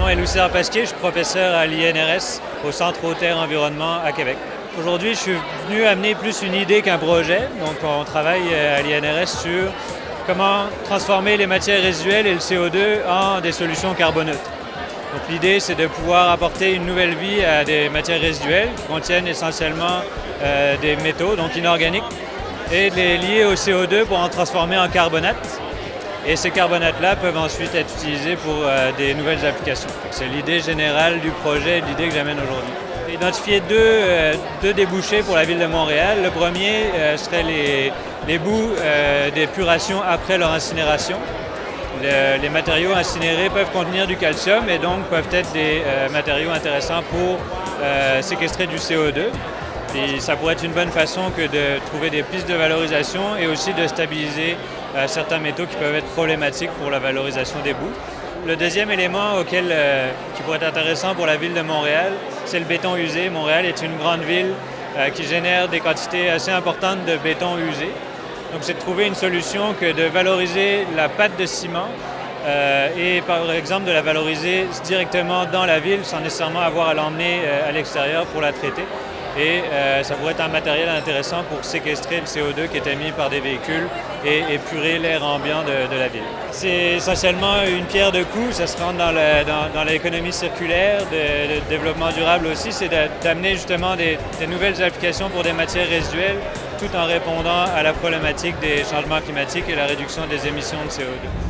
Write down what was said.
nom est Lucien Pasquier, je suis professeur à l'INRS, au Centre Eau-Terre Environnement à Québec. Aujourd'hui, je suis venu amener plus une idée qu'un projet. Donc, on travaille à l'INRS sur comment transformer les matières résiduelles et le CO2 en des solutions carboneutres. Donc, l'idée, c'est de pouvoir apporter une nouvelle vie à des matières résiduelles qui contiennent essentiellement des métaux, donc inorganiques, et de les lier au CO2 pour en transformer en carbonate. Et ces carbonates-là peuvent ensuite être utilisés pour des nouvelles applications. C'est l'idée générale du projet et l'idée que j'amène aujourd'hui. J'ai identifié deux débouchés pour la ville de Montréal. Le premier serait les boues d'épuration après leur incinération. Les matériaux incinérés peuvent contenir du calcium et donc peuvent être des matériaux intéressants pour séquestrer du CO2. Et ça pourrait être une bonne façon que de trouver des pistes de valorisation et aussi de stabiliser certains métaux qui peuvent être problématiques pour la valorisation des boues. Le deuxième élément qui pourrait être intéressant pour la ville de Montréal, c'est le béton usé. Montréal est une grande ville qui génère des quantités assez importantes de béton usé. Donc c'est de trouver une solution que de valoriser la pâte de ciment et par exemple de la valoriser directement dans la ville sans nécessairement avoir à l'emmener à l'extérieur pour la traiter. Et ça pourrait être un matériel intéressant pour séquestrer le CO2 qui est émis par des véhicules et épurer l'air ambiant de la ville. C'est essentiellement une pierre de coups, ça se rentre dans l'économie circulaire, de développement durable aussi, c'est d'amener justement des nouvelles applications pour des matières résiduelles tout en répondant à la problématique des changements climatiques et la réduction des émissions de CO2.